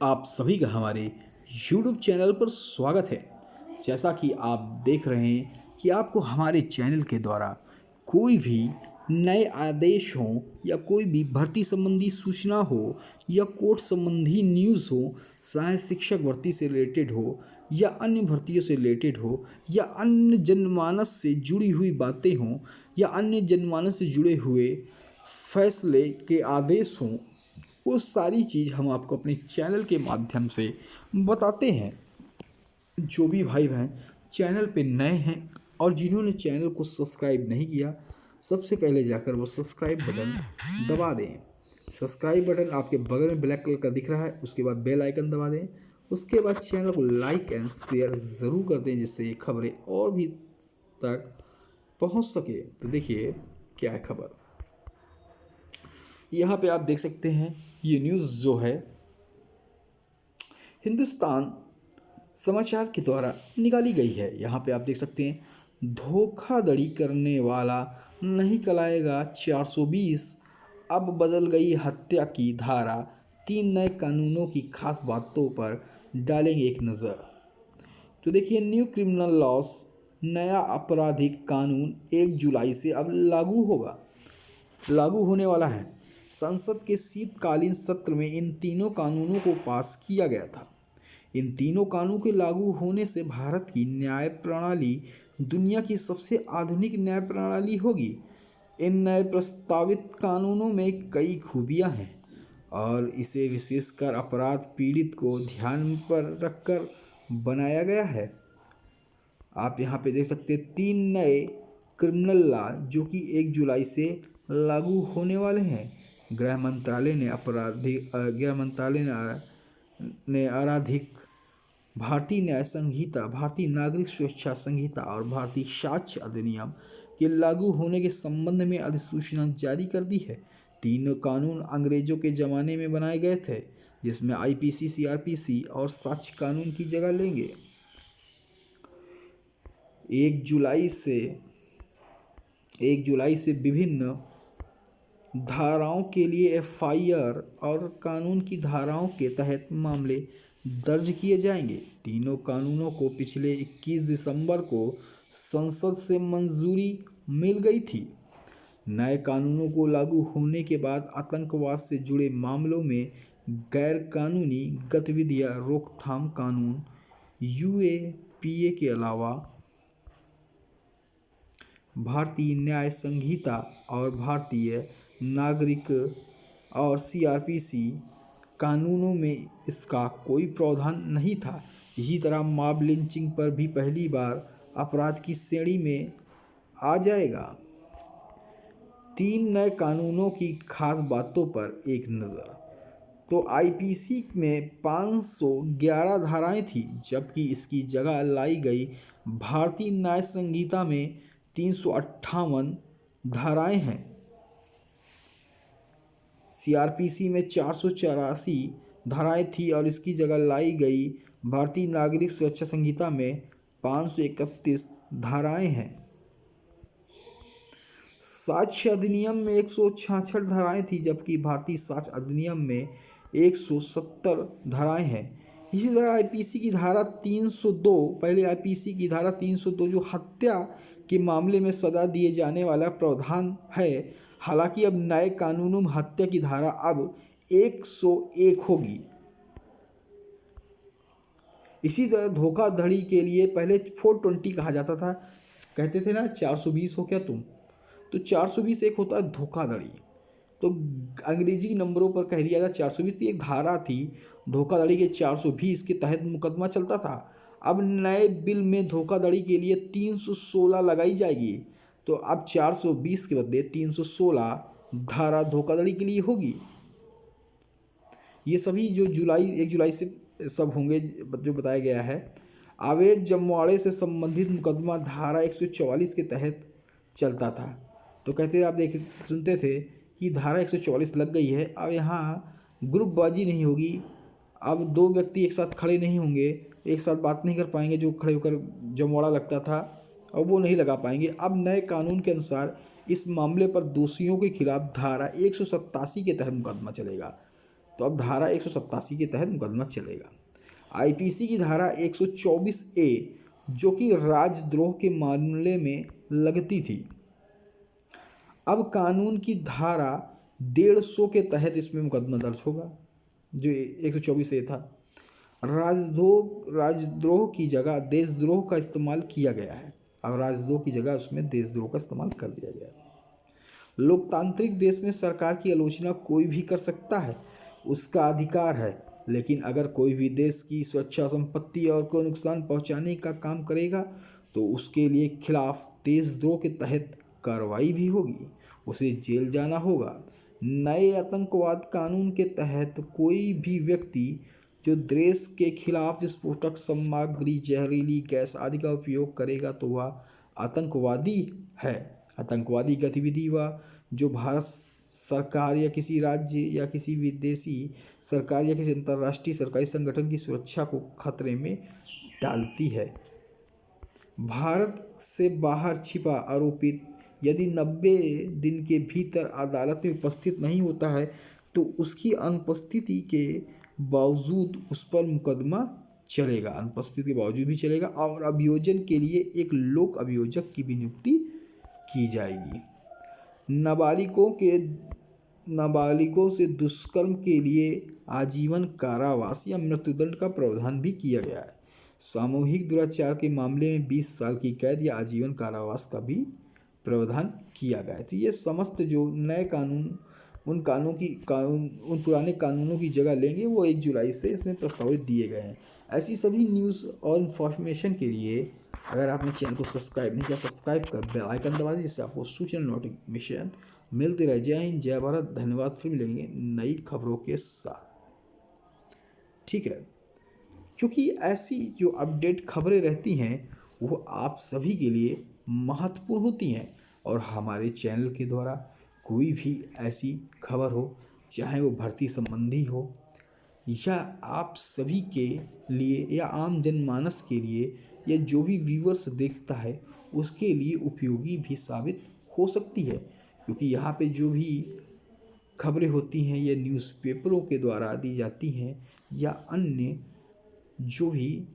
आप सभी का हमारे YouTube चैनल पर स्वागत है। जैसा कि आप देख रहे हैं कि आपको हमारे चैनल के द्वारा कोई भी नए आदेश हों या कोई भी भर्ती संबंधी सूचना हो या कोर्ट संबंधी न्यूज़ हो, चाहे शिक्षक भर्ती से रिलेटेड हो या अन्य भर्तियों से रिलेटेड हो या अन्य जनमानस से जुड़ी हुई बातें हों या अन्य जनमानस से जुड़े हुए फैसले के आदेश हों, वो सारी चीज़ हम आपको अपने चैनल के माध्यम से बताते हैं। जो भी भाई बहन चैनल पे नए हैं और जिन्होंने चैनल को सब्सक्राइब नहीं किया, सबसे पहले जाकर वो सब्सक्राइब बटन दबा दें। सब्सक्राइब बटन आपके बगल में ब्लैक कलर का दिख रहा है, उसके बाद बेल आइकन दबा दें। उसके बाद चैनल को लाइक एंड शेयर ज़रूर कर दें, जिससे ये खबरें और भी तक पहुंच सके। तो देखिए क्या है खबर। यहाँ पे आप देख सकते हैं ये न्यूज़ जो है हिंदुस्तान समाचार के द्वारा निकाली गई है। यहाँ पे आप देख सकते हैं धोखाधड़ी करने वाला नहीं कराएगा 420, अब बदल गई हत्या की धारा, 3 नए कानूनों की खास बातों पर डालेंगे एक नज़र। तो देखिए न्यू क्रिमिनल लॉस, नया आपराधिक कानून 1 जुलाई से अब लागू होने वाला है। संसद के शीतकालीन सत्र में इन तीनों कानूनों को पास किया गया था। इन तीनों कानूनों के लागू होने से भारत की न्याय प्रणाली दुनिया की सबसे आधुनिक न्याय प्रणाली होगी। इन नए प्रस्तावित कानूनों में कई खूबियां हैं और इसे विशेषकर अपराध पीड़ित को ध्यान पर रखकर बनाया गया है। आप यहाँ पे देख सकते हैं 3 नए क्रिमिनल लॉ जो कि 1 जुलाई से लागू होने वाले हैं। गृह मंत्रालय ने आपराधिक भारतीय न्याय संहिता, भारतीय नागरिक सुरक्षा संहिता और भारतीय साक्ष्य अधिनियम के लागू होने के संबंध में अधिसूचना जारी कर दी है। तीनों कानून अंग्रेजों के ज़माने में बनाए गए थे, जिसमें आईपीसी, सीआरपीसी और साक्ष्य कानून की जगह लेंगे। 1 जुलाई से विभिन्न धाराओं के लिए एफआईआर और कानून की धाराओं के तहत मामले दर्ज किए जाएंगे। तीनों कानूनों को पिछले 21 दिसंबर को संसद से मंजूरी मिल गई थी। नए कानूनों को लागू होने के बाद आतंकवाद से जुड़े मामलों में गैर कानूनी गतिविधियां रोकथाम कानून यूएपीए के अलावा भारतीय न्याय संहिता और भारतीय नागरिक और सीआरपीसी कानूनों में इसका कोई प्रावधान नहीं था। इसी तरह मॉब लिंचिंग पर भी पहली बार अपराध की श्रेणी में आ जाएगा। 3 नए कानूनों की खास बातों पर एक नज़र। तो आईपीसी में 511 धाराएं थी, जबकि इसकी जगह लाई गई भारतीय न्याय संहिता में 358 धाराएं हैं। सीआरपीसी में 484 धाराएं थी और इसकी जगह लाई गई भारतीय नागरिक सुरक्षा संहिता में 531 धाराएं हैं। साक्ष्य अधिनियम में 166 धाराएं थी, जबकि भारतीय साक्ष्य अधिनियम में 170 धाराएं हैं। इसी तरह आईपीसी की धारा 302, पहले आईपीसी की धारा 302 जो हत्या के मामले में सजा दिए जाने वाला प्रावधान है, हालांकि अब नए कानूनों में हत्या की धारा अब 101 होगी। इसी तरह धोखाधड़ी के लिए पहले 420 कहा जाता था, कहते थे ना 420 हो क्या तुम, तो 420 एक होता है धोखाधड़ी। तो अंग्रेजी नंबरों पर कह दिया था 420 एक धारा थी धोखाधड़ी के 420 के तहत मुकदमा चलता था। अब नए बिल में धोखाधड़ी के लिए 316 लगाई जाएगी, तो अब 420 के बदले 316 धारा धोखाधड़ी के लिए होगी। ये सभी जो 1 जुलाई से सब होंगे जो बताया गया है। अवैध जमवाड़े से संबंधित मुकदमा धारा 144 के तहत चलता था। तो कहते आप सुनते थे कि धारा 144 लग गई है, अब यहाँ ग्रुपबाजी नहीं होगी। अब 2 व्यक्ति एक साथ खड़े नहीं होंगे, एक साथ बात नहीं कर पाएंगे, जो खड़े होकर जमवाड़ा लगता था और वो नहीं लगा पाएंगे। अब नए कानून के अनुसार इस मामले पर दोषियों के खिलाफ धारा 187 के तहत मुकदमा चलेगा। तो अब धारा 187 के तहत मुकदमा चलेगा। आईपीसी की धारा 124A जो कि राजद्रोह के मामले में लगती थी, अब कानून की धारा 150 के तहत इसमें मुकदमा दर्ज होगा। जो 124A था, राजद्रोह की जगह देशद्रोह का इस्तेमाल किया गया है। अब राजद्रोह की जगह उसमें देशद्रोह का इस्तेमाल कर दिया गया है। लोकतांत्रिक देश में सरकार की आलोचना कोई भी कर सकता है, उसका अधिकार है, लेकिन अगर कोई भी देश की सुरक्षा, संपत्ति और को नुकसान पहुंचाने का काम करेगा तो उसके लिए खिलाफ देशद्रोह के तहत कार्रवाई भी होगी, उसे जेल जाना होगा। नए आतंकवाद कानून के तहत कोई भी व्यक्ति जो देश के खिलाफ विस्फोटक सामग्री, जहरीली गैस आदि का उपयोग करेगा तो वह आतंकवादी है। आतंकवादी गतिविधि व जो भारत सरकार या किसी राज्य या किसी विदेशी सरकार या किसी अंतर्राष्ट्रीय सरकारी संगठन की सुरक्षा को खतरे में डालती है। भारत से बाहर छिपा आरोपित यदि 90 दिन के भीतर अदालत में उपस्थित नहीं होता है तो उसकी अनुपस्थिति के बावजूद उस पर मुकदमा चलेगा, अनुपस्थिति के बावजूद भी चलेगा, और अभियोजन के लिए एक लोक अभियोजक की भी नियुक्ति की जाएगी। नाबालिगों से दुष्कर्म के लिए आजीवन कारावास या मृत्युदंड का प्रावधान भी किया गया है। सामूहिक दुराचार के मामले में 20 साल की कैद या आजीवन कारावास का भी प्रावधान किया गया है। तो ये समस्त जो नए कानून उन पुराने कानूनों की जगह लेंगे वो 1 जुलाई से इसमें प्रस्तावित दिए गए हैं। ऐसी सभी न्यूज़ और इन्फॉर्मेशन के लिए अगर आपने चैनल को सब्सक्राइब नहीं किया, सब्सक्राइब कर बेल आइकन दबा दीजिए, जिससे आपको सूचना नोटिफिकेशन मिलती रहे। जय हिंद, जय भारत, धन्यवाद। फिर मिलेंगे नई खबरों के साथ, ठीक है। क्योंकि ऐसी जो अपडेट खबरें रहती हैं वो आप सभी के लिए महत्वपूर्ण होती हैं, और हमारे चैनल के द्वारा कोई भी ऐसी खबर हो, चाहे वो भर्ती संबंधी हो या आप सभी के लिए या आम जनमानस के लिए या जो भी व्यूअर्स देखता है उसके लिए उपयोगी भी साबित हो सकती है। क्योंकि यहाँ पे जो भी खबरें होती हैं ये न्यूज़पेपरों के द्वारा दी जाती हैं या अन्य जो भी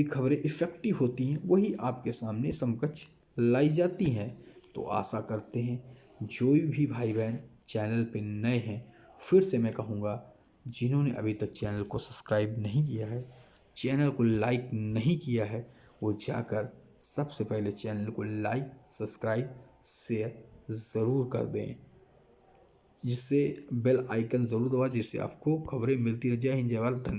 खबरें इफ़ेक्टिव होती हैं वही आपके सामने समकक्ष लाई जाती हैं। तो आशा करते हैं जो भी भाई बहन चैनल पे नए हैं, फिर से मैं कहूँगा, जिन्होंने अभी तक चैनल को सब्सक्राइब नहीं किया है, चैनल को लाइक नहीं किया है, वो जाकर सबसे पहले चैनल को लाइक, सब्सक्राइब, शेयर ज़रूर कर दें, जिससे बेल आइकन ज़रूर दबा, जिससे आपको खबरें मिलती रह। जय हिंद, जय भारत, धन्यवाद।